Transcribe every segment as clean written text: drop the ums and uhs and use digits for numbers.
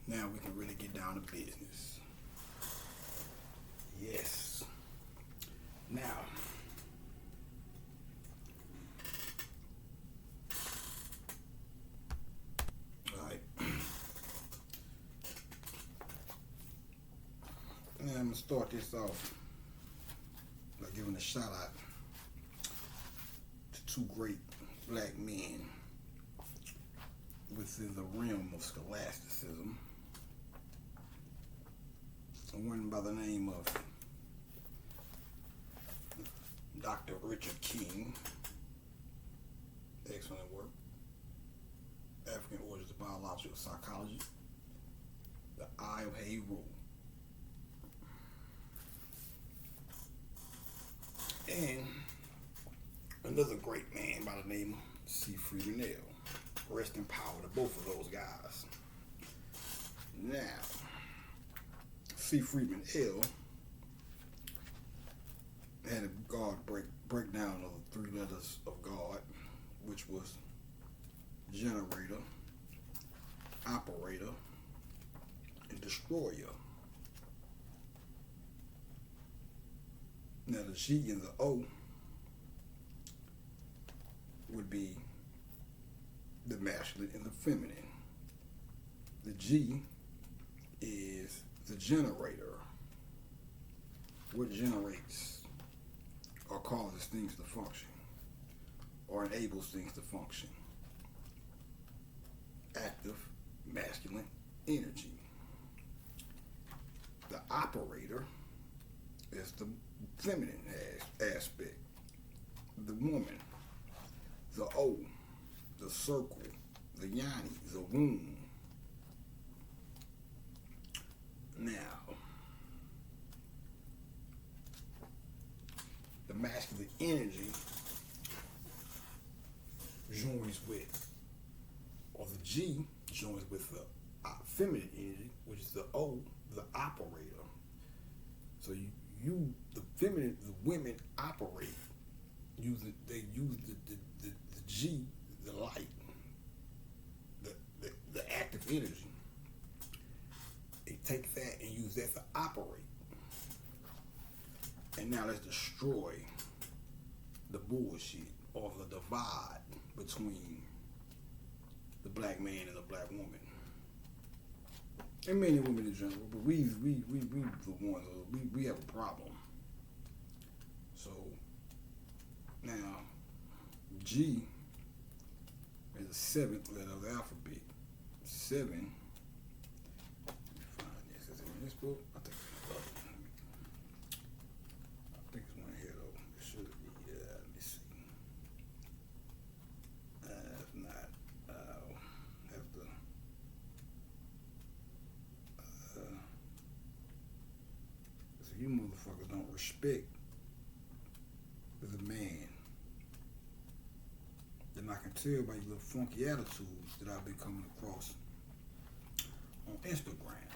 Now we can really get down to business. Yes. Now, all right. And I'm gonna start this off by giving a shout out to two great black men within the realm of scholasticism. One by the name of Dr. Richard King, excellent work, African Origins of Biological Psychology, The Eye of Heru. And another great man by the name of C. Freeman L. Rest in power to both of those guys. Now, C. Freeman L. had a God breakdown of the three letters of God, which was generator, operator, and destroyer. Now the G and the O would be the masculine and the feminine. The G is the generator. What generates or causes things to function or enables things to function. Active masculine energy. The operator is the feminine aspect. The woman, the O, the circle, the yoni, the womb. Now, the masculine energy joins with, or the G joins with the feminine energy, which is the O, the operator. So you the feminine, the women operate. They use the G, the light, the active energy. They take that and use that to operate. And now let's destroy the bullshit or the divide between the black man and the black woman. And men and women in general, but we the ones, we have a problem. So now G is the seventh letter of the alphabet. 7. Let me find this. Is it in this book? I think it's one here though. It should be. Let me see. If not, I'll have to. So you motherfuckers don't respect the man. Then I can tell by your little funky attitudes that I've been coming across on Instagram.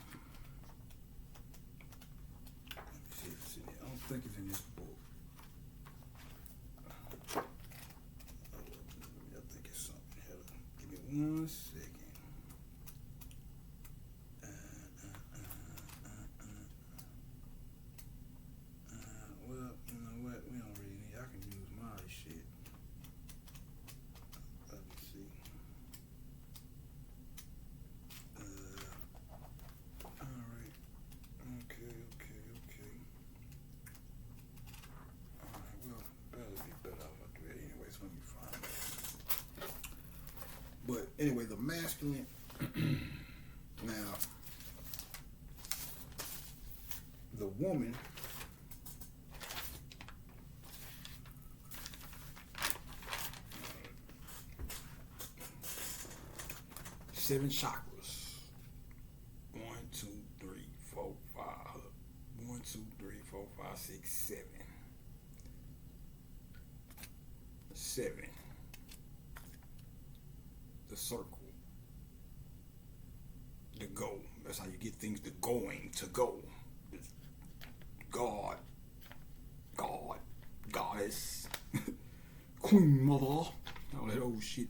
Let me see if it's in here. I don't think it's in this book. I think it's something here. Give me 1 second. Well, you know what? We don't really need. I can use my shit. Let me see. Alright. Okay. Alright, well, that'll be better if I do it anyway, so let me find it. But anyway, the masculine, now, the woman, seven chakras. 1, 2, 3, 4, 5. 1, 2, 3, 4, 5, 6, 7. 7. The circle. The go. That's how you get things to going, to go. God. Goddess. Queen mother. All that old shit.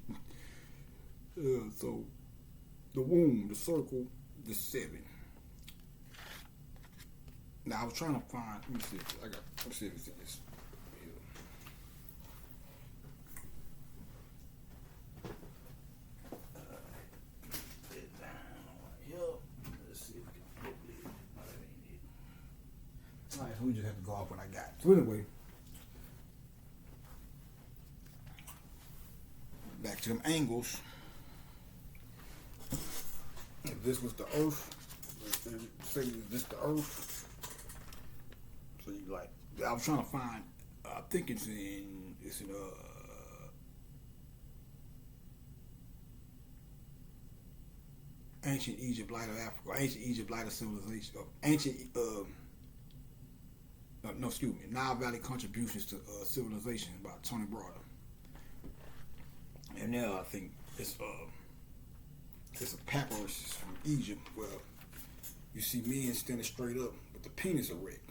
So the womb, the circle, the 7. Now I was trying to find. Let me see. Let me see if it's in this. Alright, so we just have to go off what I got. So anyway, back to them angles. If this was the Earth, say this the Earth. So you like, I was trying to find. I think it's in ancient Egypt, light of Africa, ancient Egypt, light of civilization, Nile Valley Contributions to Civilization by Tony Browder. And now I think it's a papyrus from Egypt where you see men standing straight up with the penis erect,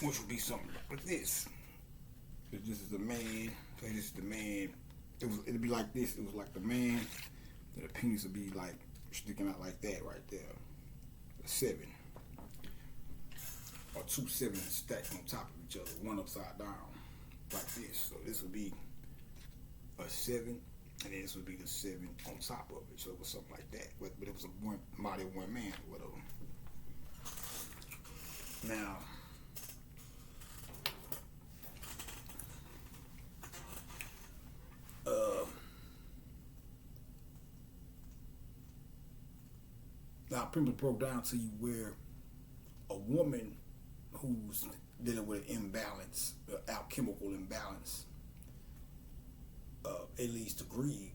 which would be something like this. If this is the man, say this is the man. It'd be like this. It was like the man, then the penis would be like sticking out like that right there. A 7. Or 2 7s stacked on top of each other, one upside down, like this. So this would be a 7, and then this would be the 7 on top of it. So it was something like that. But it was a body of one man or whatever. Now I pretty much broke down to you where a woman who's dealing with an imbalance, alchemical imbalance, it leads to greed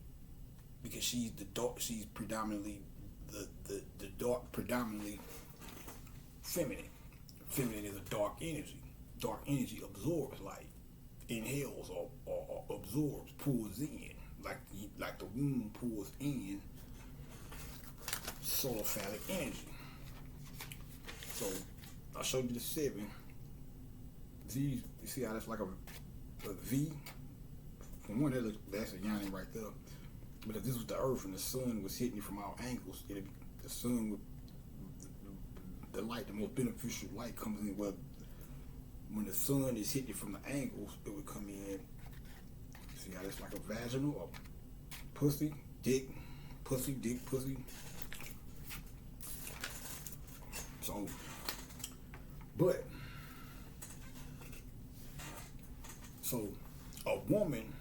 because she's the dark. She's predominantly the dark, predominantly feminine. Feminine is a dark energy. Dark energy absorbs light, inhales or absorbs, pulls in, like the womb pulls in solar phallic energy. So I showed you the 7. These, you see how that's like a V? From one, that's a yawning right there. But if this was the Earth and the sun was hitting it from all angles, the sun would, the light, the most beneficial light comes in. Well, when the sun is hitting it from the angles, it would come in. See how that's like a vaginal or pussy, dick, pussy. So, so a woman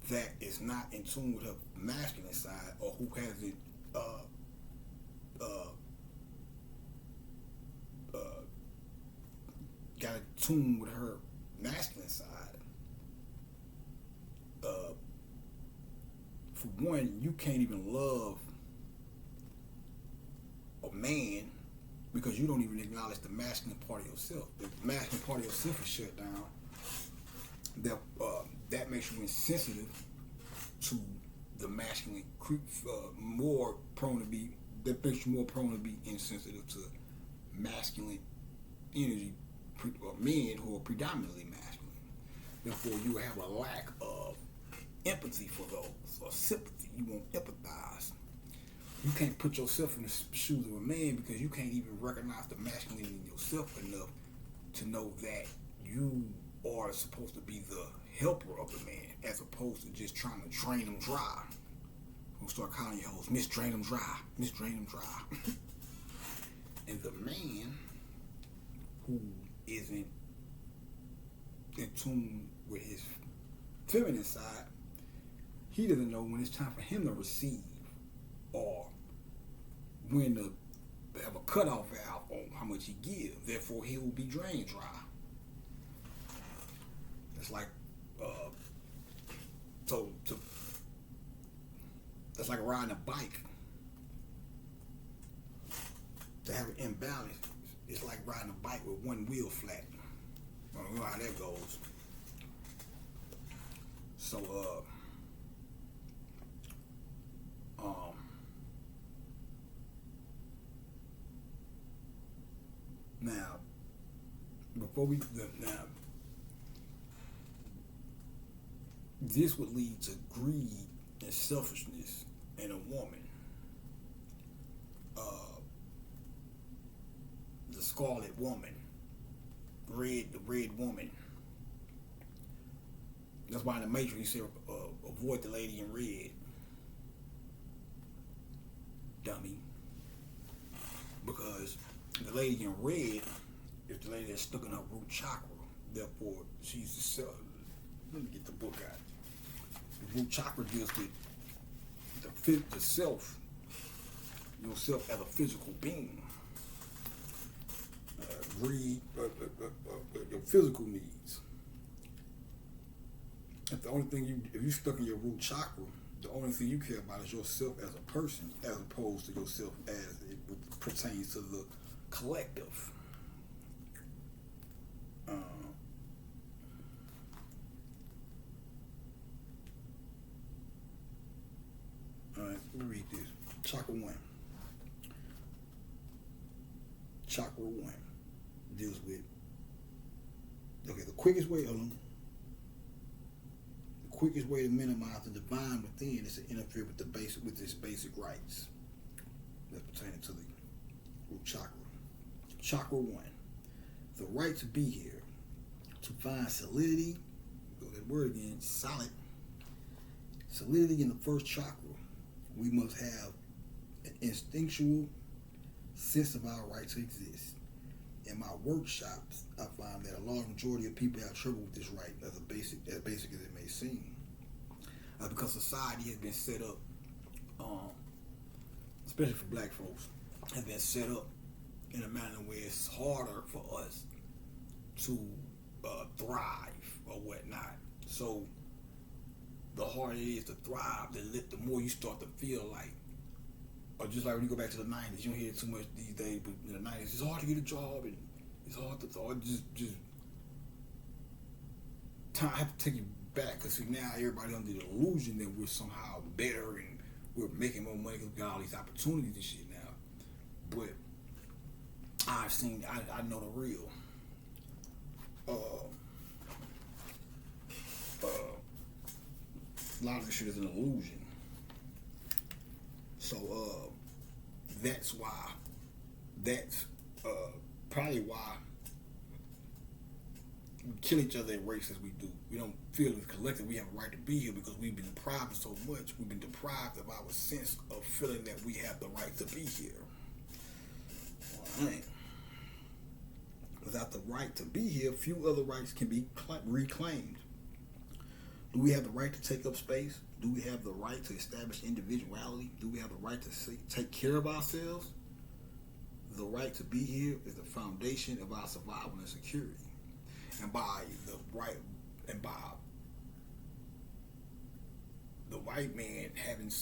that is not in tune with her masculine side, or who hasn't got in tune with her masculine side, for one, you can't even love a man because you don't even acknowledge the masculine part of yourself. If the masculine part of yourself is shut down, that makes you insensitive to the masculine, more prone to be. That makes you more prone to be insensitive to masculine energy, men who are predominantly masculine. Therefore, you have a lack of empathy for those, or sympathy. You won't empathize. You can't put yourself in the shoes of a man because you can't even recognize the masculinity in yourself enough to know that you are supposed to be the helper of the man, as opposed to just trying to drain them dry. We'll start calling you hoes, Miss Drain them dry, Miss Drain them dry. And the man who isn't in tune with his feminine side, he doesn't know when it's time for him to receive, or when to have a cutoff valve on how much he gives. Therefore, he will be drained dry. It's like, that's like riding a bike. To have an imbalance, it's like riding a bike with one wheel flat. I don't know how that goes. So, now, this would lead to greed and selfishness in a woman. scarlet woman, the red woman. That's why in the Matrix he said, avoid the lady in red. Dummy. Because the lady in red is the lady that's stuck in her root chakra. Therefore, she's the self. Let me get the book out. The root chakra deals with the self, yourself as a physical being. Greed, your physical needs. If the only thing if you're stuck in your root chakra, the only thing you care about is yourself as a person, as opposed to yourself as it pertains to the collective. Alright, let me read this. Chakra 1. Chakra 1 deals with, the quickest way to minimize the divine within is to interfere with its basic rights that's pertaining to the root chakra. Chakra 1. The right to be here, to find solidity, go that word again, solid. Solidity in the first chakra. We must have an instinctual sense of our right to exist. In my workshops, I find that a large majority of people have trouble with this right, as basic as it may seem. Because society has been set up, especially for black folks, has been set up in a manner where it's harder for us to thrive or whatnot. So the harder it is to thrive, the more you start to feel like, or just like when you go back to the 90s, you don't hear it too much these days, but in the 90s, it's hard to get a job, and it's hard to just time. I have to take you back, because see, now everybody under the illusion that we're somehow better and we're making more money because we got all these opportunities and shit now. But I know the real. A lot of this shit is an illusion. So that's probably why we kill each other in race as we do. We don't feel as collective we have a right to be here because we've been deprived of so much. We've been deprived of our sense of feeling that we have the right to be here. All right. Without the right to be here, few other rights can be reclaimed. Do we have the right to take up space? Do we have the right to establish individuality? Do we have the right to take care of ourselves? The right to be here is the foundation of our survival and security. And by the white man having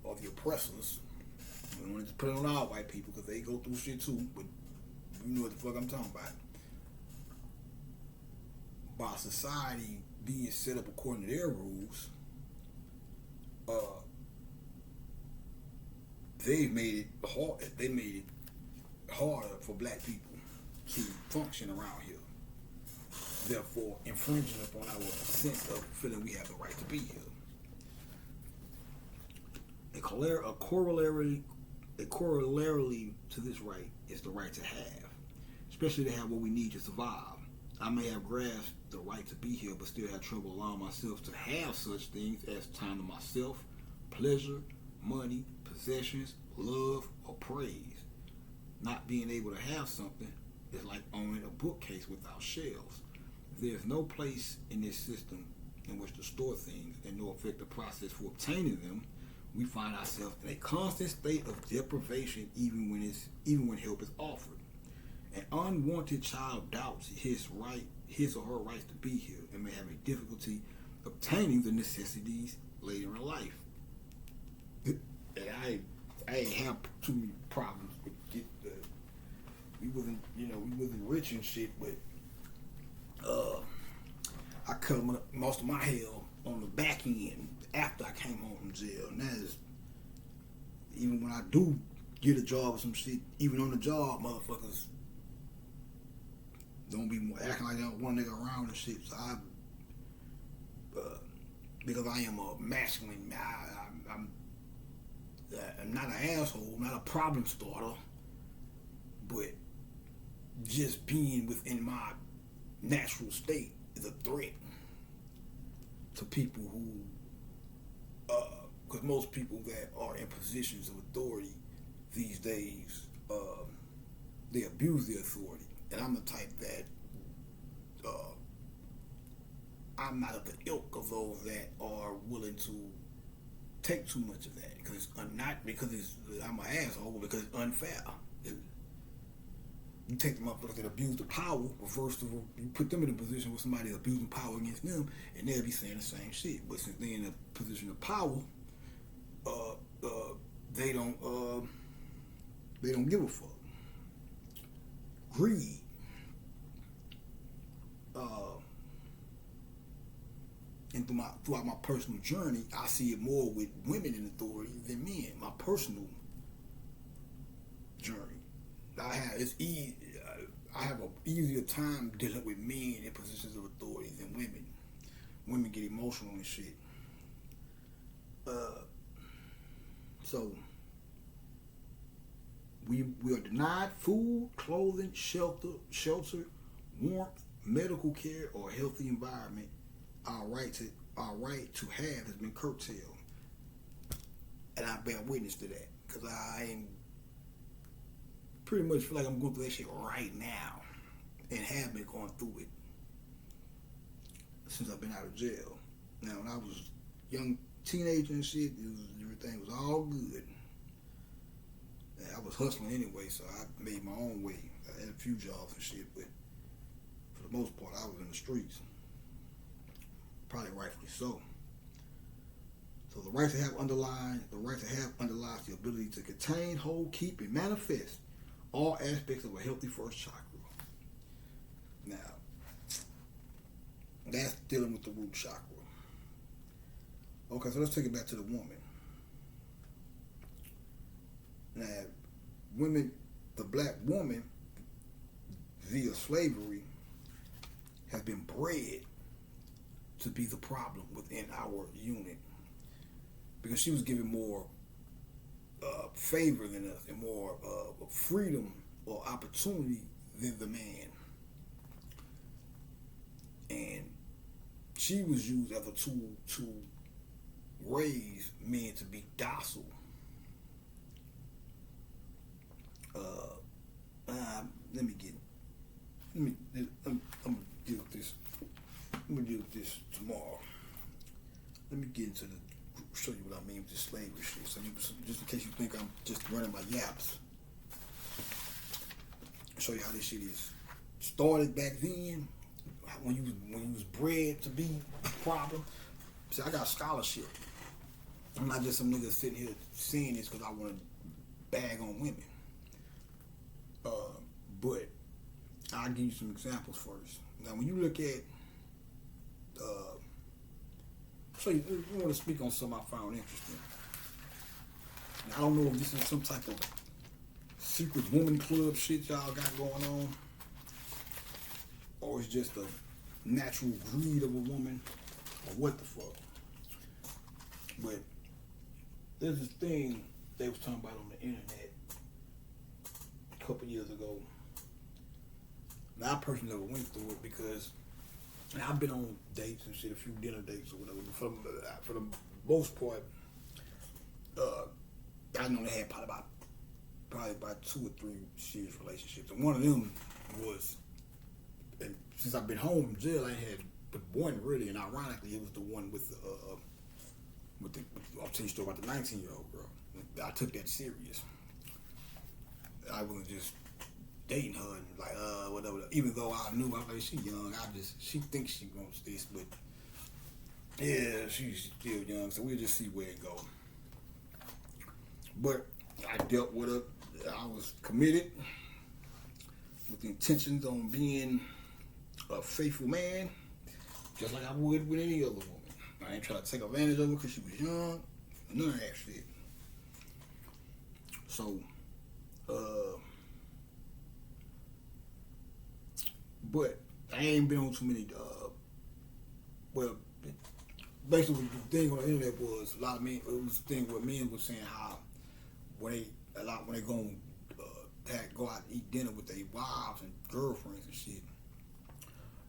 or the oppressors, we don't want to just put it on all white people because they go through shit too, but you know what the fuck I'm talking about. By society being set up according to their rules, they made it harder for black people to function around here, therefore infringing upon our sense of feeling we have the right to be here. A corollary to this right is the right to have, especially to have what we need to survive. I may have grasped the right to be here, but still have trouble allowing myself to have such things as time to myself, pleasure, money, possessions, love, or praise. Not being able to have something is like owning a bookcase without shelves. There's no place in this system in which to store things and no effective process for obtaining them. We find ourselves in a constant state of deprivation even when help is offered. An unwanted child doubts his or her rights to be here and may have a difficulty obtaining the necessities later in life. And I ain't have too many problems with we wasn't rich and shit, but I cut most of my hell on the back end after I came home from jail. And that is, even when I do get a job or some shit, even on the job, motherfuckers don't be acting like they don't want a nigga around and shit. So because I am a masculine, I'm not an asshole, not a problem starter, but just being within my natural state is a threat to people who, because most people that are in positions of authority these days, they abuse their authority. And I'm the type that I'm not of the ilk of those that are willing to take too much of that, because it's not because I'm an asshole, but because it's unfair. You take the motherfuckers that abuse the power, reverse you put them in a position where somebody's abusing power against them, and they'll be saying the same shit. But since they're in a position of power, they don't give a fuck. Greed. And throughout my personal journey, I see it more with women in authority than men. My personal journey, I have an easier time dealing with men in positions of authority than women. Women get emotional and shit. So we are denied food, clothing, shelter, warmth, medical care, or a healthy environment. Our right to have has been curtailed, and I bear witness to that, because I am pretty much feel like I'm going through that shit right now, and have been going through it since I've been out of jail. Now, when I was young teenager and shit, everything was all good. And I was hustling anyway, so I made my own way. I had a few jobs and shit, but for the most part, I was in the streets. Probably rightfully so. So the right to have underlies the ability to contain, hold, keep, and manifest all aspects of a healthy first chakra. Now, that's dealing with the root chakra. Okay, so let's take it back to the woman. Now, women, the black woman, via slavery, has been bred to be the problem within our unit, because she was given more favor than us and more freedom or opportunity than the man, and she was used as a tool to raise men to be docile. I'm gonna deal with this. I'm gonna deal with this tomorrow. Let me get into show you what I mean with this slavery shit. So just in case you think I'm just running my yaps, I'll show you how this shit is started back then, when you was bred to be a problem. See, I got scholarship. I'm not just some nigga sitting here saying this because I want to bag on women. But I'll give you some examples first. Now, when you look at so you want to speak on something I found interesting. Now, I don't know if this is some type of secret woman club shit y'all got going on, or it's just a natural greed of a woman, or what the fuck. But there's this thing they was talking about on the internet a couple years ago. Now, I personally never went through it because I've been on dates and shit, a few dinner dates or whatever. For the most part, I know they had probably about 2 or 3 serious relationships, and one of them was, and since I've been home from jail, I had the one really, and ironically, it was the one with I'll tell you a story about the 19-year-old girl. I took that serious. I wasn't just dating her and like whatever. Even though I knew I was like, she young, she thinks she wants this, but yeah, she's still young, so we'll just see where it goes. But I dealt with her. I was committed with the intentions on being a faithful man, just like I would with any other woman. I ain't trying to take advantage of her because she was young, none of that shit. So, but I ain't been on too many, well, basically the thing on the internet was it was a thing where men were saying how when they go on had go out and eat dinner with their wives and girlfriends and shit,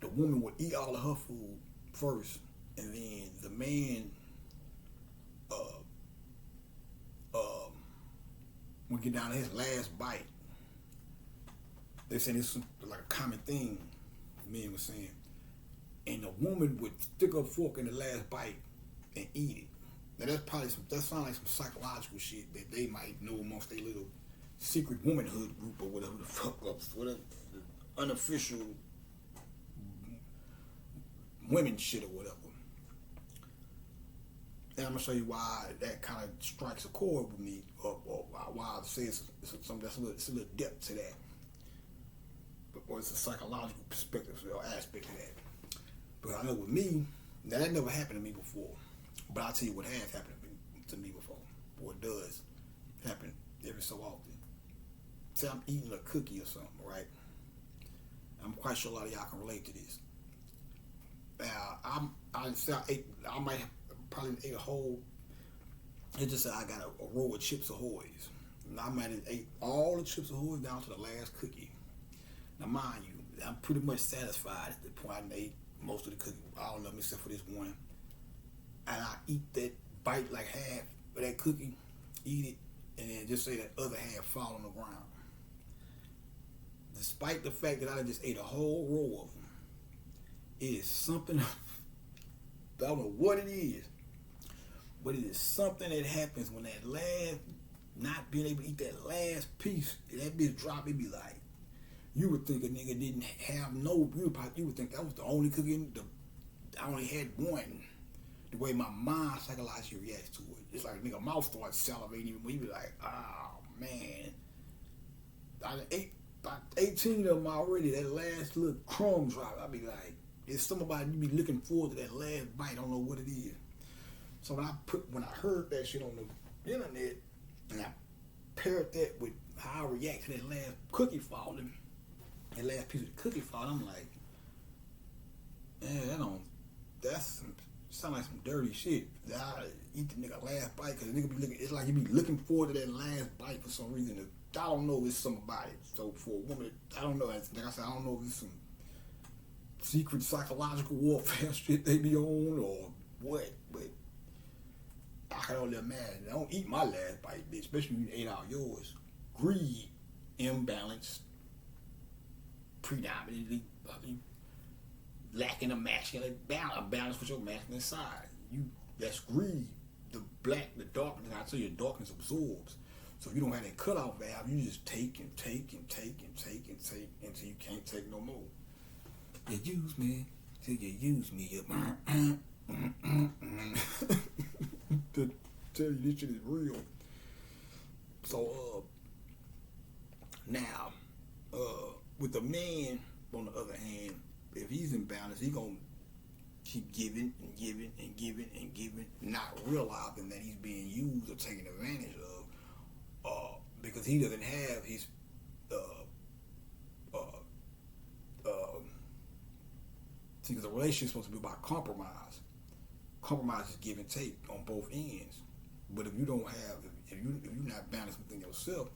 the woman would eat all of her food first, and then the man would get down to his last bite. They said it's like a common thing, men were saying. And the woman would stick her fork in the last bite and eat it. Now that sounds like some psychological shit that they might know amongst their little secret womanhood group or whatever the fuck ups, whatever the unofficial women shit or whatever. And I'm gonna show you why that kind of strikes a chord with me, or why I say it's a little depth to that. Or it's a psychological perspective or aspect of that. But I know with me, now that never happened to me before. But I'll tell you what has happened to me before. Or it does happen every so often. Say I'm eating a cookie or something, right? I'm quite sure a lot of y'all can relate to this. Now, I might have probably ate a whole, it just said I got a roll of Chips Ahoy's. And I might have ate all the Chips Ahoy's down to the last cookie. Now, mind you, I'm pretty much satisfied at the point I ate most of the cookie, all of them except for this one. And I eat that bite like half of that cookie, eat it, and then just say that other half fall on the ground. Despite the fact that I just ate a whole row of them, it is something, I don't know what it is, but it is something that happens when that last, not being able to eat that last piece, that bitch drop, it be like, you would think a nigga didn't have no, you would think that was the only cookie, I only had one. The way my mind psychologically reacts to it. It's like a nigga mouth starts salivating even when you be like, oh man. I ate about 18 of them already, that last little crumb drop. I be like, it's something about you be looking forward to that last bite, I don't know what it is. So when I heard that shit on the internet, and I paired that with how I react to that last cookie falling, that last piece of the cookie falling, I'm like, man, that's sound like some dirty shit. I eat the nigga last bite because the nigga be looking, it's like you be looking forward to that last bite for some reason. I don't know if it's something about it. So for a woman, I don't know. Like I said, I don't know if it's some secret psychological warfare shit they be on or what, but I can only imagine. I don't eat my last bite, bitch, especially when you ate out yours. Greed, imbalance, predominantly, lacking a masculine balance with your masculine side. That's greed. The darkness, I tell you, darkness absorbs. So if you don't have that cutoff valve, you just take and take and take and take and take until you can't take no more. You use me till you use me. To tell you this shit is real. So now, with the man, on the other hand, if he's in balance, he gonna keep giving and giving and giving and giving, not realizing that he's being used or taken advantage of, because he doesn't have his see, because a relationship is supposed to be about compromise. Compromise is give and take on both ends. But if you don't have, if you're not balanced within yourself,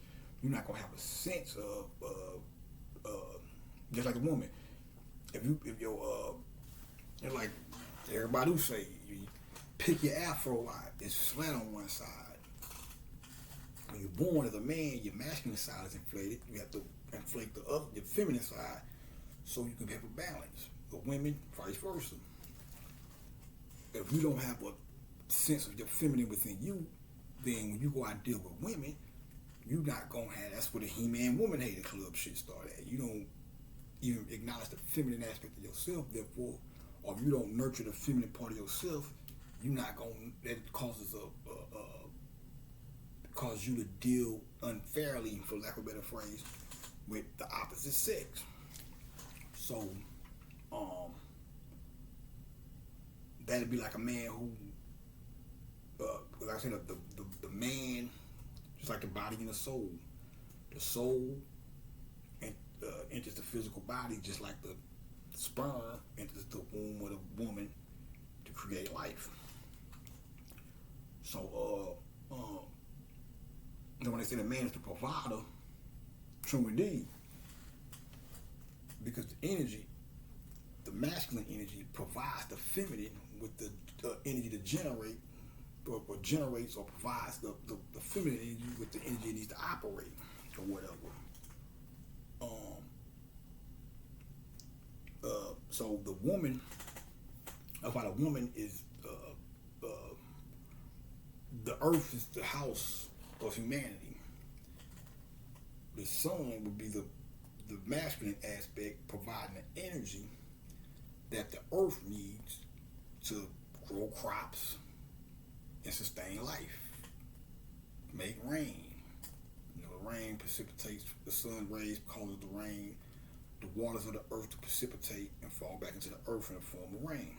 you're not gonna have a sense of just like a woman. If you're like everybody who say, you pick your afro out, it's flat on one side. When you're born as a man, your masculine side is inflated. You have to inflate the feminine side so you can have a balance. But women, vice versa. If you don't have a sense of your feminine within you, then when you go out and deal with women, you're not gonna have. That's where the He-Man Woman Hater Club shit started at. You don't even acknowledge the feminine aspect of yourself, therefore, or if you don't nurture the feminine part of yourself, you're not gonna. That causes cause you to deal unfairly, for lack of a better phrase, with the opposite sex. So, that'd be like a man who, like I said, the man, just like the body and the soul. The soul enters the physical body, just like the sperm enters the womb of the woman to create life. So, when they say the man is the provider, True indeed. Because the energy, the masculine energy, provides the feminine with the energy to generate, or generates or provides the feminine energy with the energy it needs to operate, or whatever. So the woman, that's why the woman is, the earth is the house of humanity. The sun would be the masculine aspect, providing the energy that the earth needs to grow crops and sustain life, make rain. You know, the rain precipitates, the sun rays causes the rain, the waters of the earth to precipitate and fall back into the earth in the form of rain.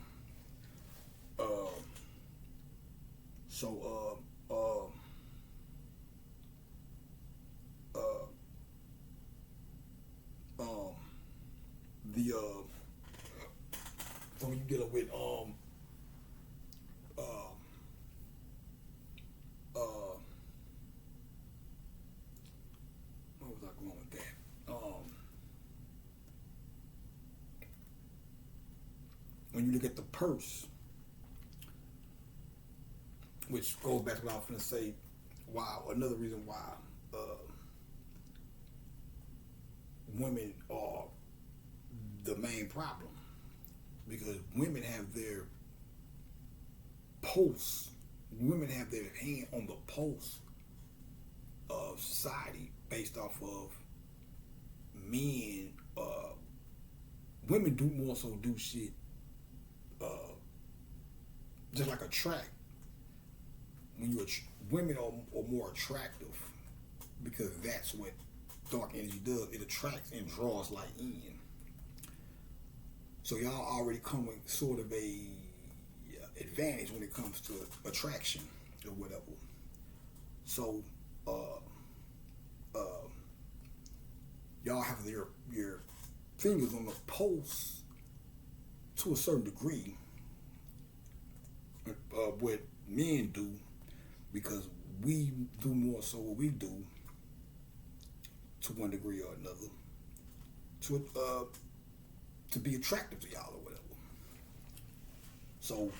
So when you're dealing with where was I going with that? When you look at the purse, which goes back to what I was going to say, why, another reason why women are the main problem, because women have their pulse, women have their hand on the pulse of society based off of men. Women do more so do shit just like attract. When you women are more attractive, because that's what dark energy does. It attracts and draws light in. So y'all already come with sort of a advantage when it comes to attraction or whatever. So y'all have your fingers on the pulse to a certain degree. What men do, because we do more so what we do to one degree or another to be attractive to y'all or whatever. So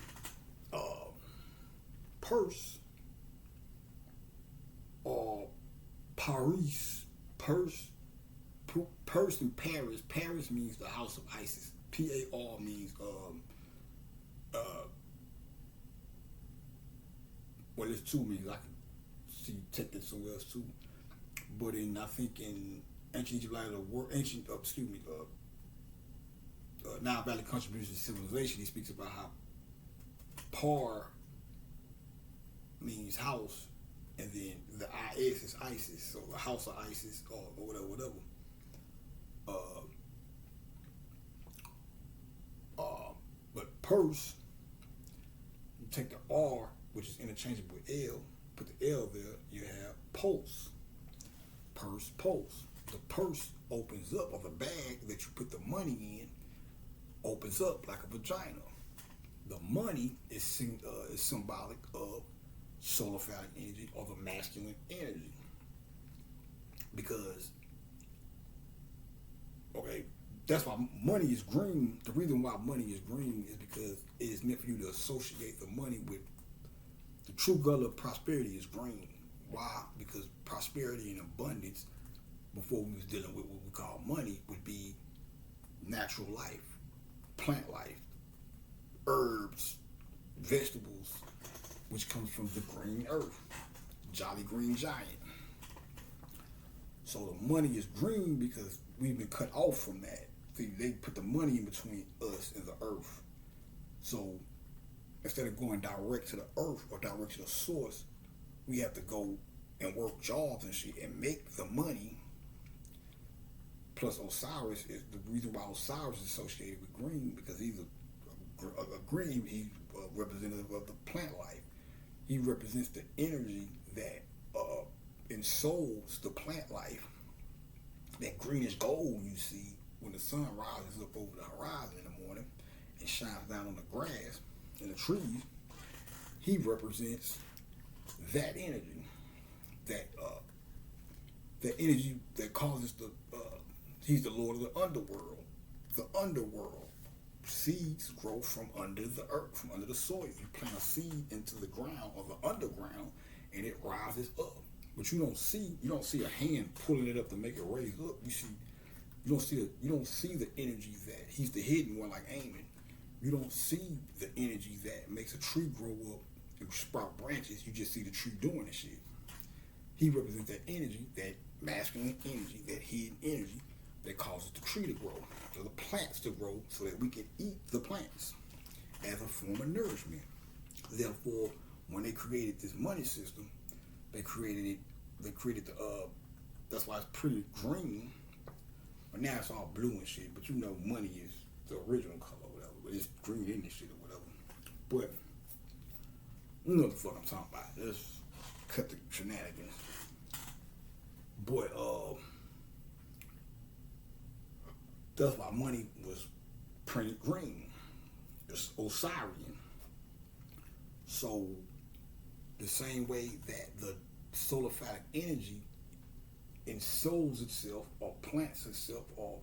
purse or Paris, purse in Paris. Paris means the house of Isis. Par means well, there's two meanings. I can see take it somewhere else too. But I think in ancient Egypt, like Nile Valley Contributions to Civilization, he speaks about how par means house, and then the is is Isis, so the house of Isis or whatever. But purse, you take the R, which is interchangeable with L, put the L there, you have pulse. Purse, pulse. The purse opens up, or the bag that you put the money in opens up like a vagina. The money is symbolic of solar phallic energy, or the masculine energy. Because, okay, that's why money is green. The reason why money is green is because it is meant for you to associate the money with the true color of prosperity is green. Why? Because prosperity and abundance, before we was dealing with what we call money, would be natural life, plant life, herbs, vegetables, which comes from the green earth, jolly green giant. So the money is green because we've been cut off from that. See, they put the money in between us and the earth. So instead of going direct to the earth or direct to the source, we have to go and work jobs and shit and make the money. Plus Osiris is the reason why Osiris is associated with green, because he's a green, he's a representative of the plant life. He represents the energy that ensouls the plant life. That greenish gold you see when the sun rises up over the horizon in the morning and shines down on the grass and the trees, he represents that energy, the energy that causes he's the Lord of the underworld. The underworld. Seeds grow from under the earth, from under the soil. You plant a seed into the ground or the underground, and it rises up. But you don't see a hand pulling it up to make it raise up. You don't see the energy that he's the hidden one, like Amen. You don't see the energy that makes a tree grow up and sprout branches. You just see the tree doing the shit. He represents that energy, that masculine energy, that hidden energy that causes the tree to grow, or the plants to grow, so that we can eat the plants as a form of nourishment. Therefore, when they created this money system, they created that's why it's pretty green, but now it's all blue and shit. But money is the original color or whatever, but it's green in this shit or whatever. But you know what the fuck I'm talking about. Let's cut the shenanigans. Boy, that's why money was printed green. It's Osirian. So the same way that the solar phallic energy ensols itself or plants itself or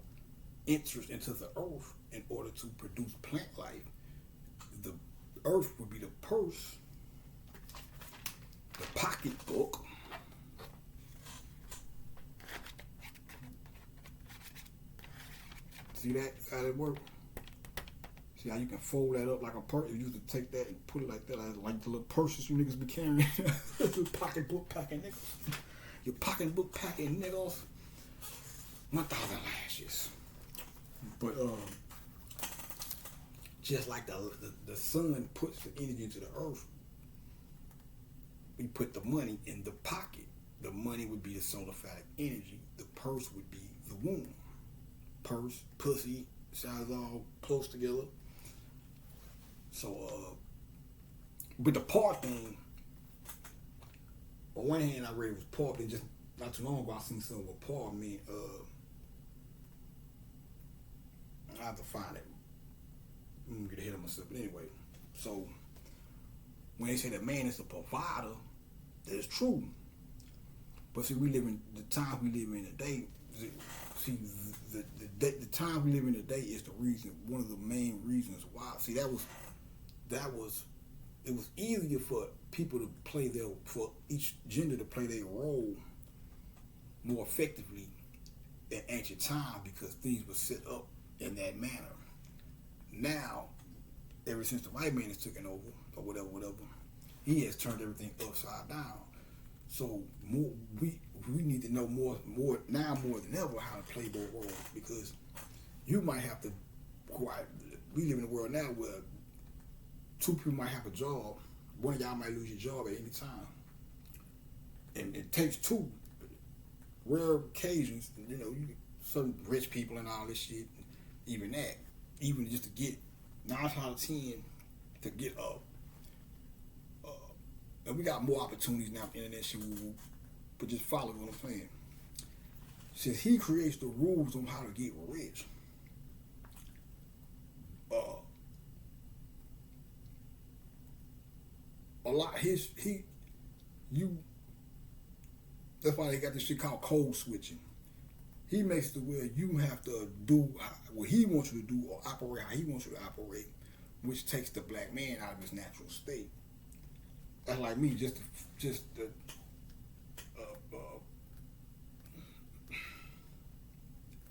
enters into the earth in order to produce plant life, the earth would be the purse, the pocketbook, see that? How that work? See how you can fold that up like a purse? You used to take that and put it like that, like the little purses you niggas be carrying. Pocketbook packing niggas. Your pocketbook packing niggas. 1,000 lashes. But just like the sun puts the energy into the earth, we put the money in the pocket. The money would be the solar phallic energy. The purse would be the womb. Purse, pussy, sounds all close together. So, but the part thing, on one hand, I read it was part, and just not too long ago, I seen something with part mean. I have to find it. I'm gonna get ahead of myself. But anyway, so when they say that man is the provider, that's true. But see, we live in the time we live in today. See, the time we live in today is the reason, one of the main reasons why. See, it was easier for people to for each gender to play their role more effectively in ancient time because things were set up in that manner. Now, ever since the white man has taken over, or whatever, he has turned everything upside down. So we need to know more now more than ever how to play their role, because you might have to. We live in a world now where two people might have a job. One of y'all might lose your job at any time, and it takes two. Rare occasions, some rich people and all this shit. Even just to get 9 out of 10 to get up. And we got more opportunities now, internet shit, but just follow what I'm saying. Since he creates the rules on how to get rich, that's why they got this shit called code switching. He makes it to where you have to do what he wants you to do or operate how he wants you to operate, which takes the black man out of his natural state. That's like me,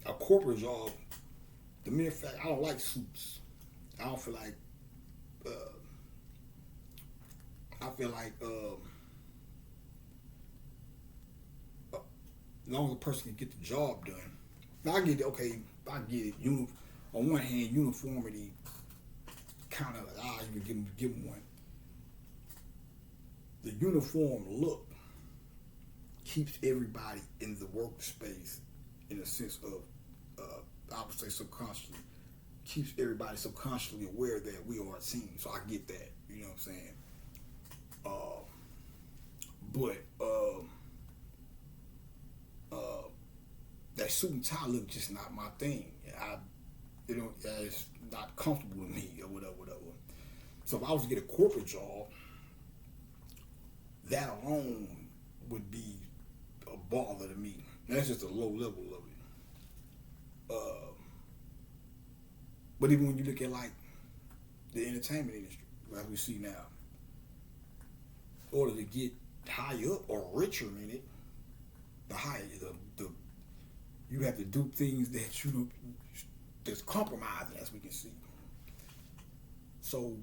a corporate job. The mere fact, I don't like suits. I don't feel like. As long as a person can get the job done. Now I get it. Okay, I get it. On one hand, uniformity kind of you can give them one. The uniform look keeps everybody in the workspace in a sense of, I would say subconsciously, keeps everybody subconsciously aware that we are a team. So I get that, you know what I'm saying? That suit and tie look just not my thing. It's not comfortable to me or whatever. So if I was to get a corporate job, that alone would be a bother to me. That's just a low level of it. But even when you look at like the entertainment industry, like we see now, in order to get higher up or richer in it, the higher the you have to do things that that's compromising, as we can see. So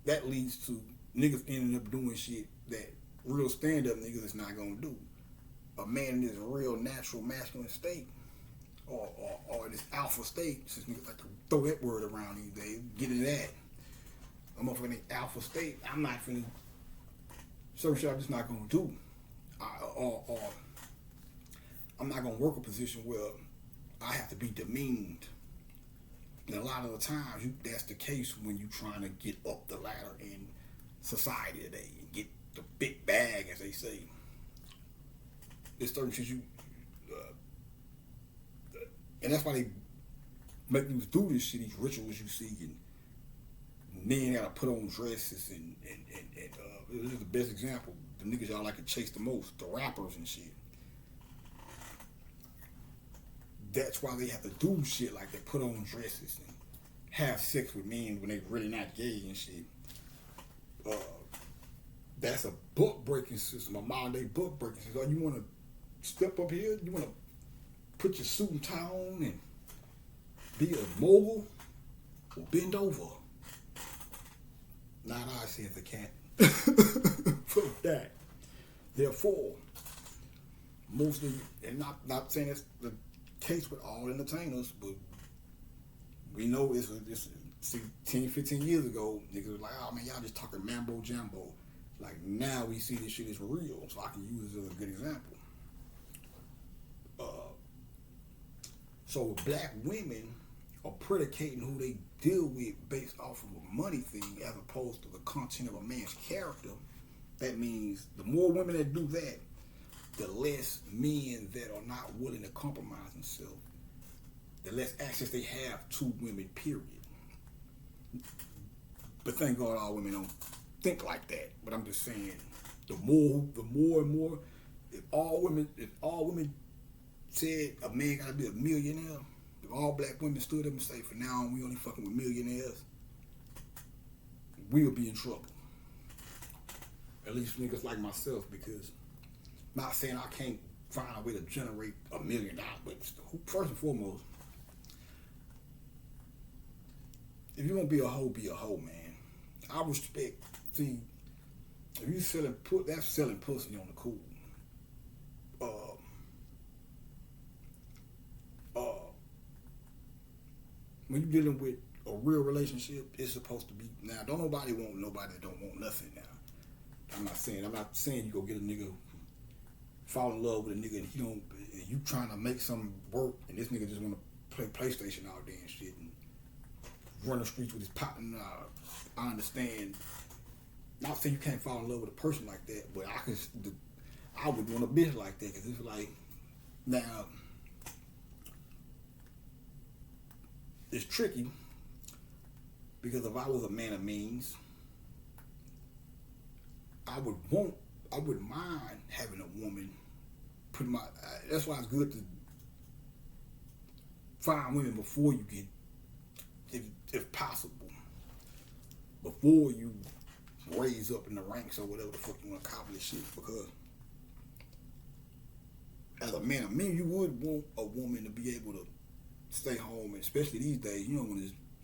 that leads to niggas ending up doing shit that real stand-up niggas is not gonna do. A man in his real natural masculine state, or in his alpha state, since niggas like to throw that word around these days, get into that. I'm up in the alpha state. I'm not finna, certain shit I'm just not gonna do. Or I'm not gonna work a position where I have to be demeaned. And a lot of the times, that's the case when you're trying to get up the ladder in society today and get the big bag, as they say. There's certain shit and that's why they make you do this shit, these rituals you see, and men gotta put on dresses and this is the best example. The niggas y'all like to chase the most, the rappers and shit. That's why they have to do shit like they put on dresses and have sex with men when they really not gay and shit. That's a book breaking system, a modern day book breaking system. You want to step up here, you want to put your suit and tie on and be a mogul, or bend over. Not I, said the cat. Fuck that. Therefore, mostly, and not saying that's the case with all entertainers, but we know it's see, 10, 15 years ago, niggas was like, oh man, y'all just talking mambo jumbo. Like now we see this shit is real, so I can use it as a good example. So black women are predicating who they deal with based off of a money thing as opposed to the content of a man's character. That means the more women that do that, the less men that are not willing to compromise themselves, the less access they have to women, period. But thank God all women don't think like that. But I'm just saying, the more and more, if all women said a man gotta be a millionaire, if all black women stood up and say, for now on, we only fucking with millionaires, we'll be in trouble. At least niggas like myself, because I'm not saying I can't find a way to generate $1 million, but first and foremost, if you want to be a hoe, man. I respect, see, if you selling, that's selling pussy on the cool. When you're dealing with a real relationship, it's supposed to be, now don't nobody want nobody that don't want nothing now. I'm not saying you go get a nigga, fall in love with a nigga and you trying to make something work and this nigga just want to play PlayStation all day and shit and run the streets with his partner. I understand. Not saying you can't fall in love with a person like that, but I would want a bitch like that, because it's like, now, it's tricky, because if I was a man of means, I wouldn't mind having a woman, pretty much. That's why it's good to find women before you get, if possible, before you raise up in the ranks or whatever the fuck you want to call this shit. Because as a man of means, you would want a woman to be able to stay home, and especially these days, you don't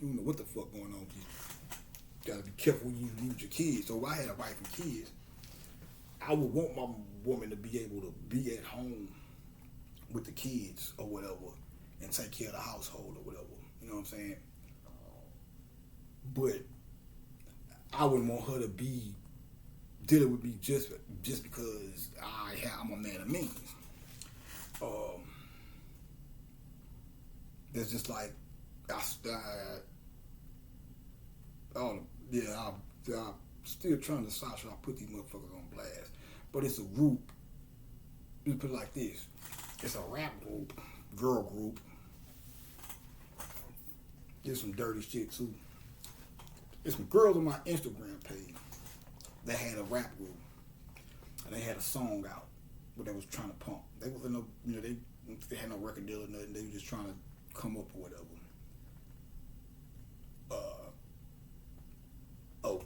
know what the fuck going on. You gotta be careful when you leave your kids. So if I had a wife and kids, I would want my woman to be able to be at home with the kids or whatever and take care of the household or whatever. You know what I'm saying? But I wouldn't want her to be dealing with me just because I'm a man of means. That's just like, I'm still trying to decide should I put these motherfuckers on blast. But it's a group, let's put it like this, it's a rap group, girl group. There's some dirty shit too. There's some girls on my Instagram page. that had a rap group, and they had a song out where they was trying to pump. They wasn't no, they had no record deal or nothing. They were just trying to come up or whatever.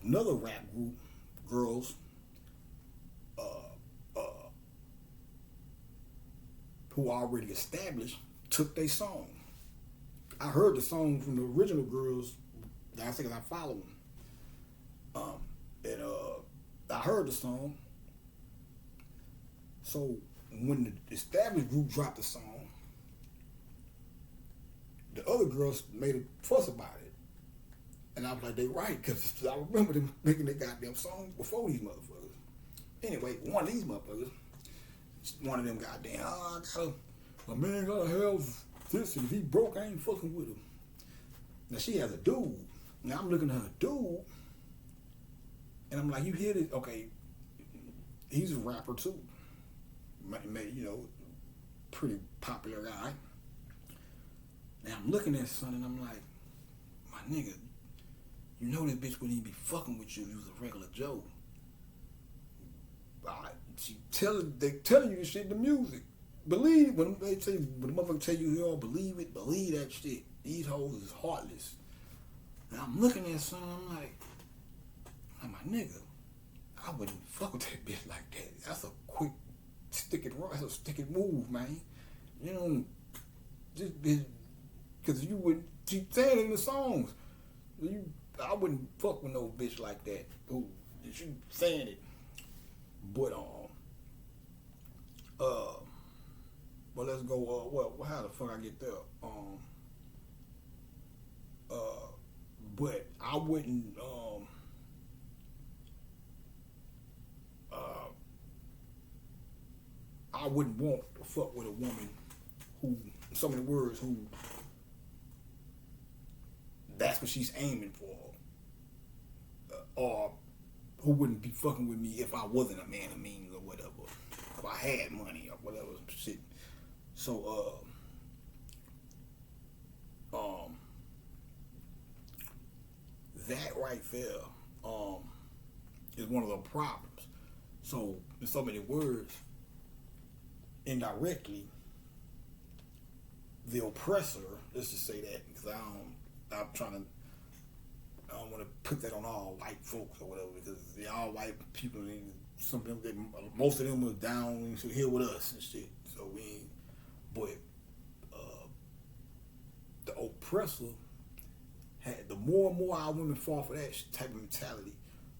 Another rap group, girls, who already established, took their song. I heard the song from the original girls. I think I follow them. And I heard the song. So when the established group dropped the song, the other girls made a fuss about it. And I was like, they right, because I remember them making their goddamn song before these motherfuckers. Anyway, one of these motherfuckers, one of them goddamn, a man gotta have this, and if he broke, I ain't fucking with him. Now she has a dude. Now I'm looking at her dude, and I'm like, you hear this? Okay, he's a rapper too. Pretty popular guy. Now I'm looking at son, and I'm like, my nigga, you know this bitch wouldn't even be fucking with you if you was a regular Joe. They telling you this shit in the music. Believe when they tell you, when the motherfucker tell you don't believe it, believe that shit. These hoes is heartless. And I'm looking at son, I'm like my nigga, I wouldn't fuck with that bitch like that. That's a quick that's a stick and move, man. You know, just because you would keep saying it in the songs. I wouldn't fuck with no bitch like that. Who you saying it? But but let's go. How the fuck I get there? But I wouldn't. I wouldn't want to fuck with a woman who, in so many words, who that's what she's aiming for, or who wouldn't be fucking with me if I wasn't a man of means or whatever, if I had money or whatever shit. So that right there is one of the problems. So in so many words, indirectly, the oppressor, let's just say that, because I don't want to put that on all white folks or whatever, because they all white people, most of them are down here with us and shit. So but the oppressor the more and more our women fall for that type of mentality,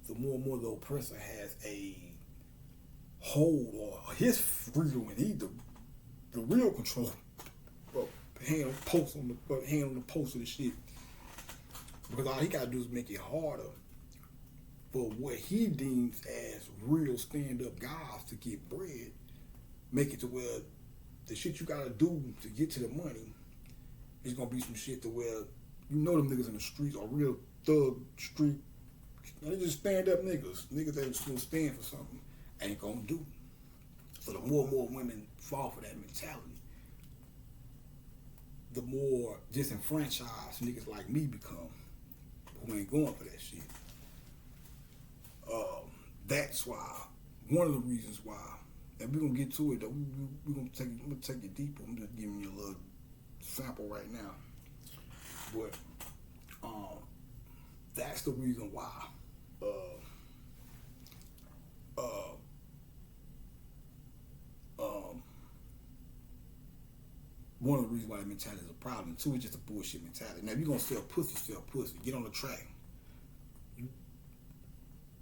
the more and more the oppressor has a hold or his freedom, and he's the real control. Hand on the post of the shit. Because all he gotta do is make it harder for what he deems as real stand-up guys to get bread. Make it to where the shit you gotta do to get to the money is gonna be some shit to where them niggas in the streets are real thug street. They just stand-up niggas. Niggas that's gonna stand for something ain't gonna do. So the more and more women fall for that mentality, the more disenfranchised niggas like me become, who ain't going for that shit. That's why, one of the reasons why, and we're gonna get to it though, I'm gonna take it deeper. I'm just giving you a little sample right now. But that's the reason why one of the reasons why that mentality is a problem. Two, it's just a bullshit mentality. Now, if you're gonna sell pussy. Get on the track.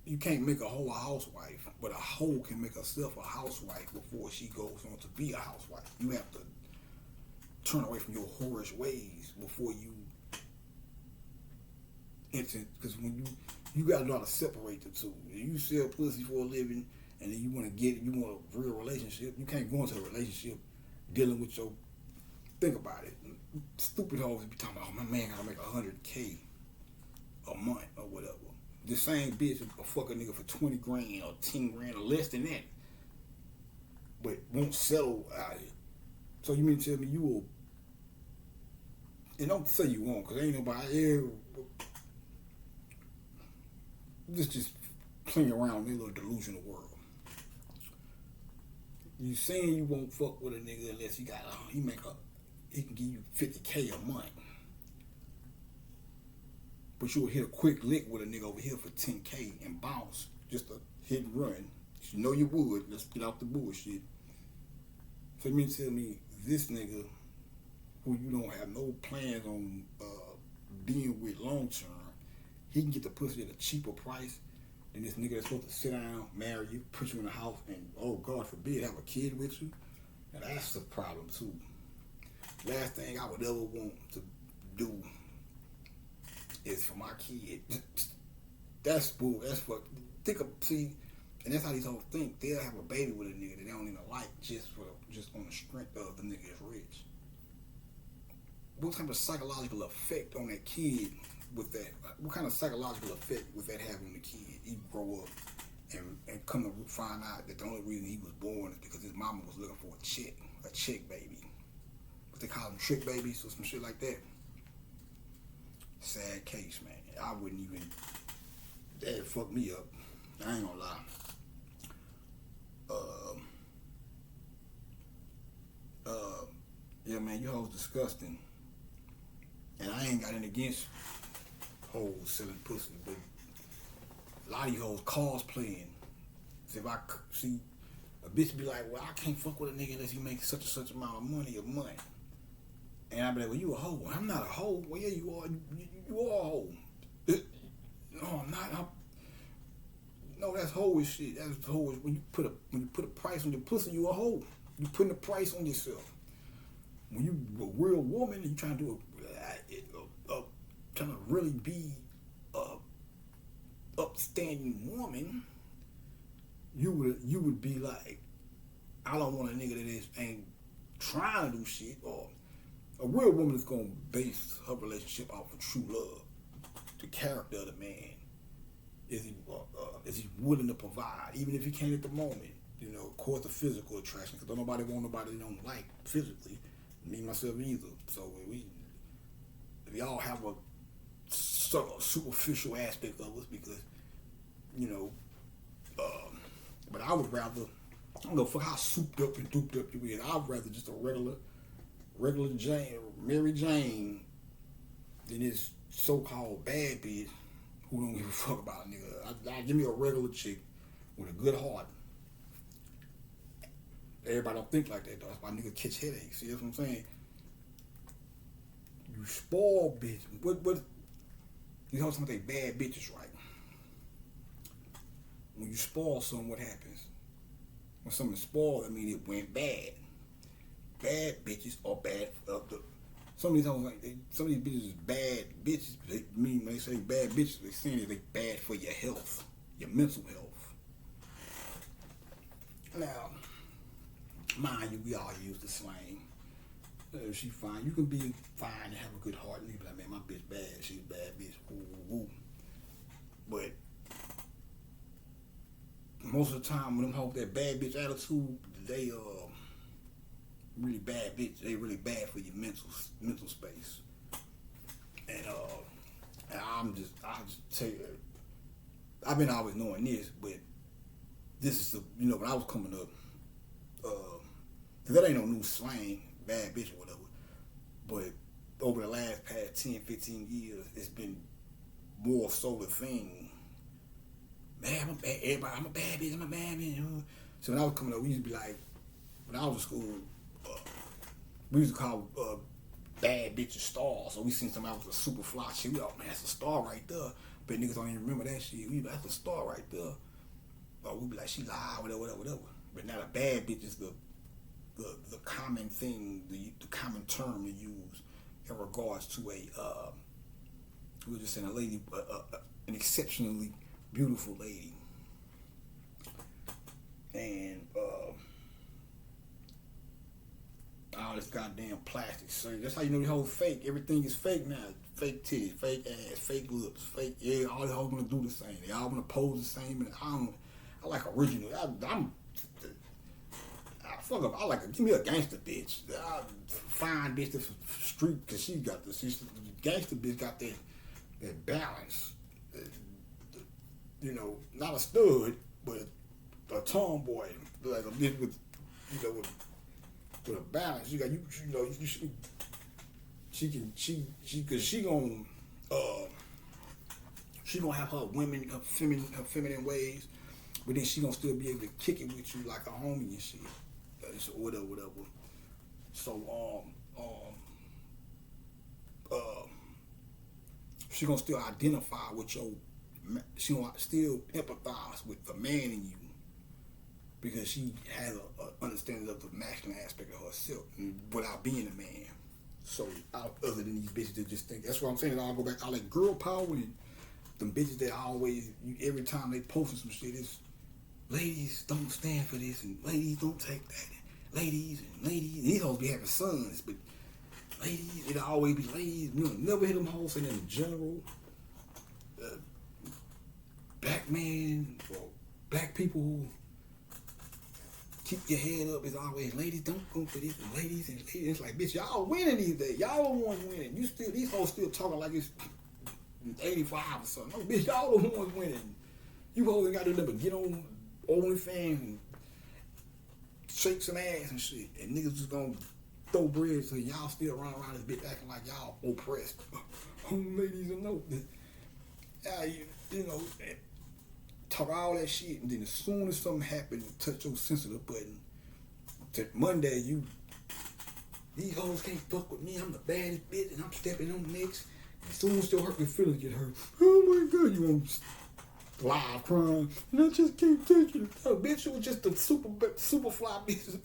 You can't make a hoe a housewife, but a hoe can make herself a housewife before she goes on to be a housewife. You have to turn away from your whorish ways before you enter, because when you gotta know how to separate the two. If you sell pussy for a living and then you want a real relationship, you can't go into a relationship dealing with your. Think about it. Stupid hoes be talking about, oh, my man gotta make $100K a month or whatever. The same bitch will fuck a nigga for 20 grand or 10 grand or less than that, but won't settle out here. So you mean to tell me you will? And don't say you won't, because ain't nobody here. This just playing around in a little delusional world. You saying you won't fuck with a nigga unless he can give you $50K a month. But you'll hit a quick lick with a nigga over here for $10K and bounce. Just a hit and run. You know you would. Let's get off the bullshit. So you mean to tell me this nigga who you don't have no plans on being with long term, he can get the pussy at a cheaper price than this nigga that's supposed to sit down, marry you, put you in a house, and oh God forbid, have a kid with you? Now that's a problem too. Last thing I would ever want to do is for my kid. That's bull. That's what. See, and that's how these hoes think. They'll have a baby with a nigga that they don't even like just on the strength of the nigga is rich. What kind of psychological effect on that kid with that? What kind of psychological effect would that have on the kid? He grow up and come to find out that the only reason he was born is because his mama was looking for a chick baby. What they call them, trick babies or some shit like that. Sad case, man. I wouldn't even. That fucked me up. I ain't gonna lie. Yeah, man, you hoes disgusting. And I ain't got anything against hoes selling pussy, but a lot of you hoes cosplaying. So if I see a bitch be like, well, I can't fuck with a nigga unless he makes such and such amount of money a month. And I be like, well, you a hoe. I'm not a hoe. Well, yeah, you are. You are a hoe. No, I'm not. No, that's hoe shit. That's hoe. When you put a price on your pussy, you a hoe. You putting a price on yourself. When you a real woman and you trying to do trying to really be a upstanding woman, you would be like, I don't want a nigga that ain't trying to do shit. Or a real woman is gonna base her relationship off of true love, the character of the man. Is he willing to provide, even if he can't at the moment? You know, of course, the physical attraction, because don't nobody want nobody they don't like physically. Me myself either. So we all have a sort of superficial aspect of us because, you know. But I would rather, I don't know for how souped up and duped up you is. I'd rather just a regular Jane, Mary Jane, than this so-called bad bitch who don't give a fuck about a nigga. Give me a regular chick with a good heart. Everybody don't think like that though. That's why niggas catch headaches. See, that's what I'm saying? You spoil bitch. What you know something bad bitches, right? When you spoil something, what happens? When something spoiled, I mean it went bad. Bad bitches are bad. Some of these bitches is bad bitches. They mean when they say bad bitches, they saying that they bad for your health, your mental health. Now, mind you, we all use the slang. She fine. You can be fine and have a good heart, and you be like, man, my bitch bad. She's a bad bitch. Woo, woo, woo. But most of the time, when them hoes that bad bitch attitude, they really bad bitch. They really bad for your mental space. And I'll just tell you, I've been always knowing this, but this is when I was coming up, cause that ain't no new slang, bad bitch or whatever. But over the past 10, 15 years, it's been more so the thing. Man, I'm a bad bitch, I'm a bad bitch. So when I was coming up, we used to be like, when I was in school, we used to call bad bitches stars. So we seen somebody with a super fly shit. We like, man, that's a star right there. But niggas don't even remember that shit. We like, that's a star right there. Or we be like, she lied, whatever. But now the bad bitch is the common thing, the common term to use in regards to we were just saying a lady, an exceptionally beautiful lady. And all this goddamn plastic surgery. That's how you know the whole fake. Everything is fake now. Fake titties, fake ass, fake lips, fake. Yeah, all the hoes wanna do the same. They all wanna pose the same. And I like original. I like give me a gangster bitch. Fine bitch that's street, cause she got the gangster bitch got that balance. not a stud, but a tomboy, like a bitch with, with a balance. You got she gonna have her feminine ways, but then she gonna still be able to kick it with you like a homie and shit, so whatever. So she gonna still identify with she gonna still empathize with the man in you because she has a understanding of the masculine aspect of herself without being a man. So other than these bitches that just think, that's what I'm saying. I'll go back. I like girl power and them bitches that always, every time they posting some shit, it's ladies don't stand for this and ladies don't take that. Ladies. And these hoes be having sons, but ladies, it'll always be ladies. You know, never hear them hoes saying in general. Black men or black people who keep your head up is always ladies don't go for this and ladies. It's like, bitch, y'all winning these days. Y'all the ones winning. These hoes still talking like it's 85 or something. No, bitch, y'all the ones winning. You hoes ain't got to never get on OnlyFans and shake some ass and shit. And niggas just gonna throw bread so y'all still run around this bitch acting like y'all oppressed. Ladies and no. Talk all that shit, and then as soon as something happens, touch your sensitive button. Monday, these hoes can't fuck with me. I'm the baddest bitch, and I'm stepping on next. As soon as your hurt feelings get hurt, oh my god, you want live crying, and I just can't take it. Oh, bitch, it was just a super fly bitch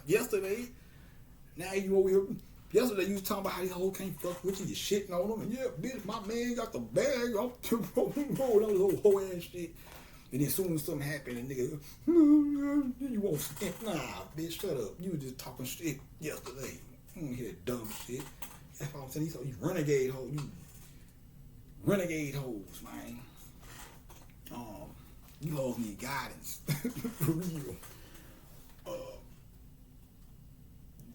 yesterday. Now you over here. Yesterday you was talking about how these hoes can't fuck with you. You shitting on them, and yeah, bitch, my man got the bag. I'm rolling on this whole whole ass shit. And then as soon as something happened, and nigga, you won't skip. Nah, bitch, shut up. You was just talking shit yesterday. You don't hear that dumb shit. That's what I'm saying. These renegade hoes, man. You hoes need guidance for real.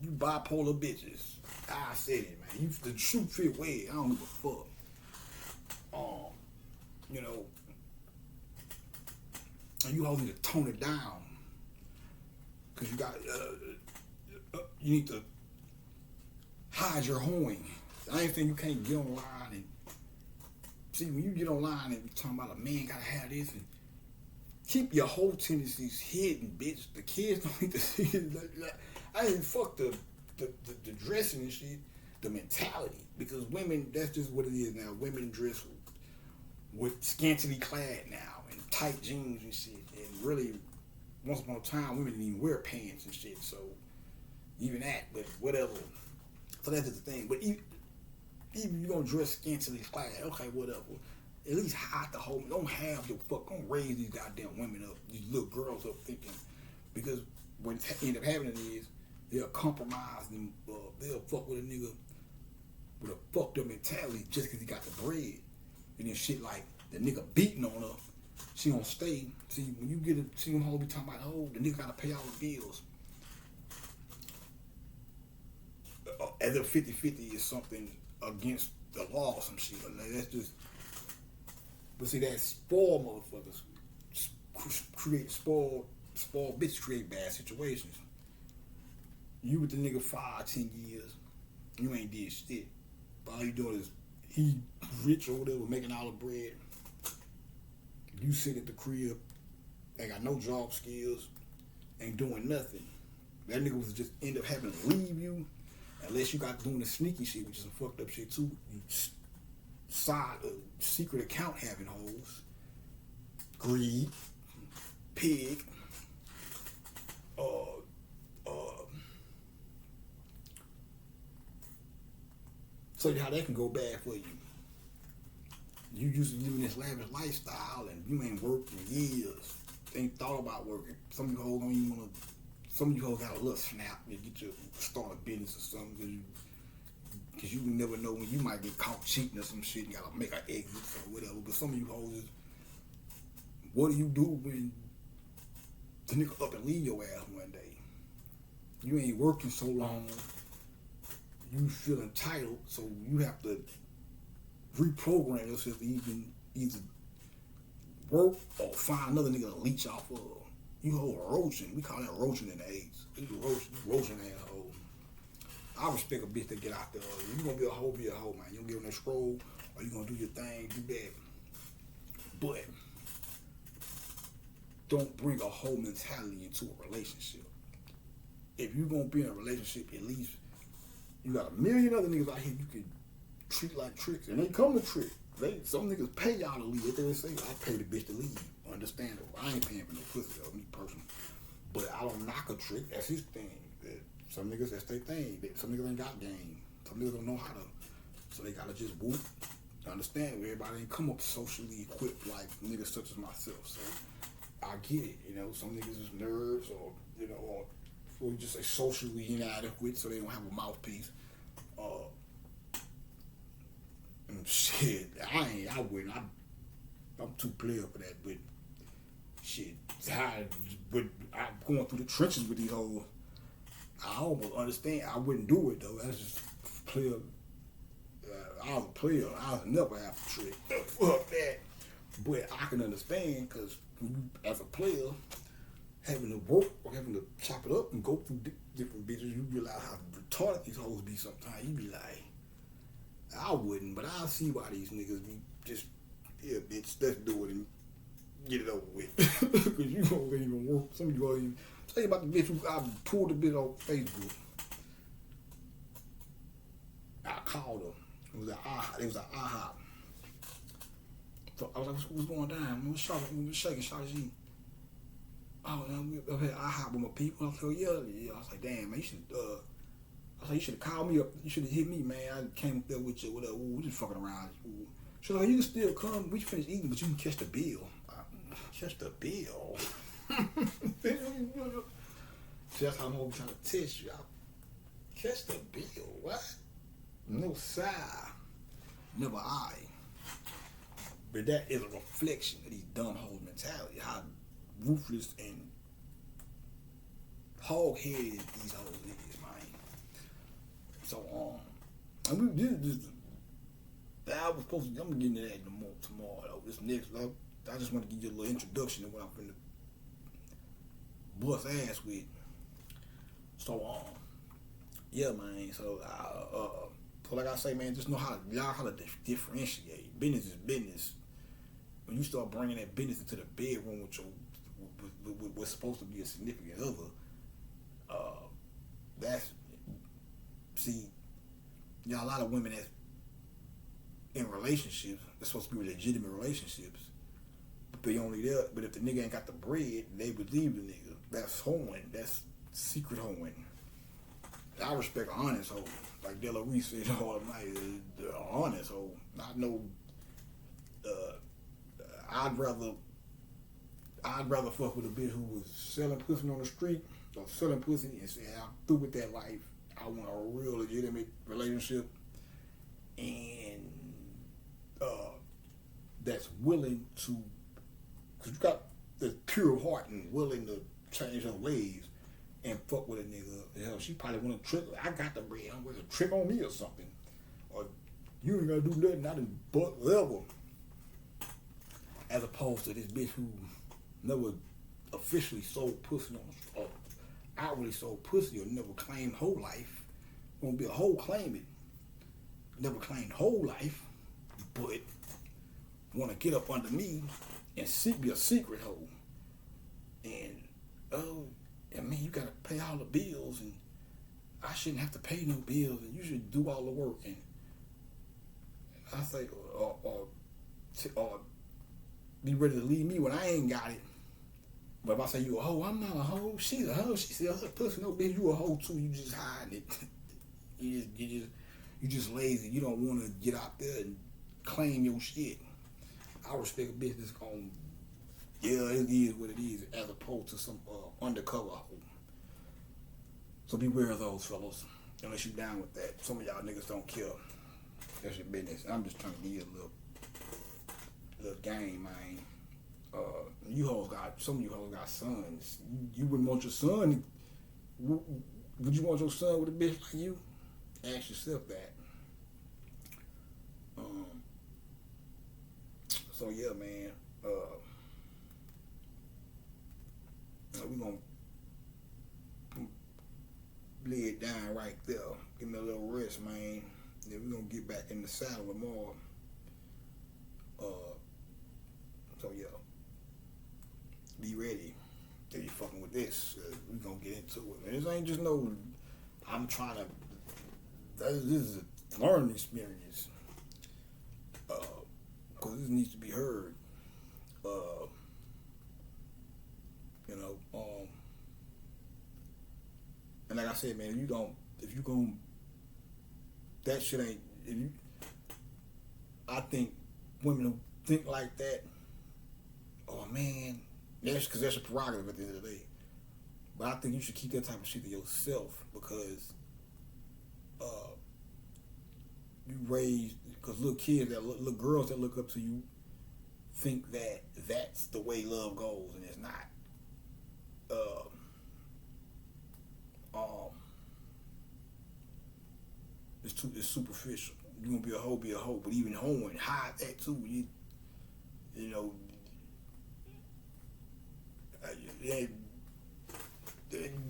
You bipolar bitches. I said it, man. The truth fit way. I don't give a fuck. And you all need to tone it down, cause you got you need to hide your hoeing. I ain't saying you can't get online and see when you get online and you talking about a man gotta have this and keep your whole tendencies hidden, bitch. The kids don't need to see it. I ain't fuck the dressing and shit, the mentality. Because women, that's just what it is now. Women dress with scantily clad now and tight jeans and shit. And really, once upon a time, women didn't even wear pants and shit. So even that, but whatever. So that's just the thing. But even you gonna dress scantily clad, okay, whatever. At least hide the whole. Don't have your fuck. Don't raise these goddamn women up, these little girls up thinking. Because what end up happening is they'll compromise and they'll fuck with a nigga with a fucked up mentality just because he got the bread. And then shit like the nigga beating on her, she gonna stay. See, when you see them hoes be talking about, oh, the nigga gotta pay all the bills. As if 50-50 is something against the law or some shit. Like, that's just. But see, that spoiled motherfuckers create spoiled bitches create bad situations. You with the nigga 5-10 years, you ain't did shit. All you doing is he rich or whatever, making all the bread. You sit at the crib, ain't got no job skills, ain't doing nothing. That nigga was just end up having to leave you, unless you got doing the sneaky shit, which is some fucked up shit too. You secret account having hoes, greed, pig, so how that can go bad for you. You used to living this lavish lifestyle and you ain't worked in years. Ain't thought about working. Some of you hoes don't even want to. Some of you hoes got a little snap and get you start a business or something because you never know when you might get caught cheating or some shit and gotta make an exit or whatever. But some of you hoes, what do you do when the nigga up and leave your ass one day? You ain't working so long. You feel entitled, so you have to reprogram yourself to either work or find another nigga to leech off of. You hold roaching. We call that roaching in the AIDS. You roaching asshole. I respect a bitch that get out there. You gonna be a hoe, man. You gonna get on that scroll or you gonna do your thing, do that. But don't bring a whole mentality into a relationship. If you're gonna be in a relationship, at least you got a million other niggas out here you can treat like tricks, and they come to trick. Some niggas pay y'all to leave. They say, I pay the bitch to leave. Understandable. I ain't paying for no pussy though, me personally. But I don't knock a trick. That's his thing. Some niggas, that's their thing. Some niggas ain't got game. Some niggas don't know how to, so they gotta just whoop. Understand, everybody ain't come up socially equipped like niggas such as myself. So I get it. Some niggas is nerds or or we just say socially inadequate, so they don't have a mouthpiece. Shit, I wouldn't. I'm too player for that, but shit, but I'm going through the trenches with these hoes. I almost understand. I wouldn't do it though. That's just player. I was a player. I was never have a trick. Fuck that. But I can understand because when you, as a player, having to work or having to chop it up and go through different bitches, you realize how retarded these hoes be sometimes. You be like, I wouldn't, but I see why these niggas be just, yeah, bitch, let's do it and get it over with. Because you don't even work. Some of you ain't even. Tell you about the bitch who I pulled the bitch off Facebook. I called her. It was an IHOP. So I was like, what's going down? What's shaking, shawty? Oh, man, we up here IHOP with my people. I was like, yeah. I was like, damn, man, you should have called me up. You should have hit me, man. I came up there with you, whatever. We just fucking around. She's like, you can still come. We finished eating, but you can catch the bill. Catch the bill? See, that's how I'm always trying to test you out. Catch the bill? What? No side. Never I. But that is a reflection of these dumb hoes mentality. How ruthless and hog-headed these hoes is, man. So, and we did this. I was supposed to. I'm gonna get into that tomorrow. Though this next, I just want to give you a little introduction to what I'm finna bust ass with. So, yeah, man. So, so like I say, man, just know how to differentiate. Business is business. When you start bringing that business into the bedroom with what's supposed to be a significant other, a lot of women that's in relationships, they're supposed to be legitimate relationships, but they only there. But if the nigga ain't got the bread, they would leave the nigga. That's hoeing. That's secret hoeing. I respect an honest hoe. Like Della Reese said all night, the honest hoe. Not no. I'd rather fuck with a bitch who was selling pussy on the street or selling pussy and say, I'm through with that life. I want a real legitimate relationship and that's willing to, because you got the pure heart and willing to change her ways and fuck with a nigga. Hell, she probably want to trick. I got the bread. I'm going to trick on me or something. Or you ain't gonna do nothing. I done butt level. As opposed to this bitch who never officially sold pussy or outwardly sold pussy or never claimed whole life. Won't be a whole claim it. Never claimed whole life, but want to get up under me and be a secret hoe. And I mean, you gotta pay all the bills, and I shouldn't have to pay no bills, and you should do all the work. And I say, or be ready to leave me when I ain't got it. But if I say you a hoe, I'm not a hoe. She's a hoe. She sells her pussy. No, bitch, you a hoe too. You just hiding it. you just lazy. You don't want to get out there and claim your shit. I respect a bitch that's gonna, yeah, it is what it is, as opposed to some undercover hoe. So beware of those fellas, unless you down with that. Some of y'all niggas don't care. That's your business. I'm just trying to give you a little game, man. Some of you hoes got sons. You wouldn't want your son. Would you want your son with a bitch like you? Ask yourself that. So yeah, man. gonna lay it down right there. Give me a little rest, man. Then we're gonna get back in the saddle tomorrow. So yeah, be ready. If you fucking with this, we gonna get into it. And this ain't just no. I'm trying to. This is a learning experience. Cause this needs to be heard. You know. And like I said, man, if you gon' that shit ain't. I think women who think like that. Oh man, that's because that's a prerogative at the end of the day. But I think you should keep that type of shit to yourself because you raise because little kids little girls that look up to you think that that's the way love goes and it's not. It's superficial. You gonna be a hoe, but even hoeing, hide that too. You know.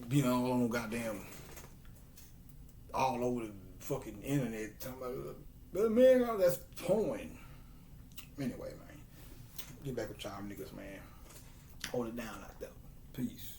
Being all on goddamn all over the fucking internet talking about, but man, all that's porn. Anyway, man, get back with y'all niggas, man. Hold it down out there. Peace.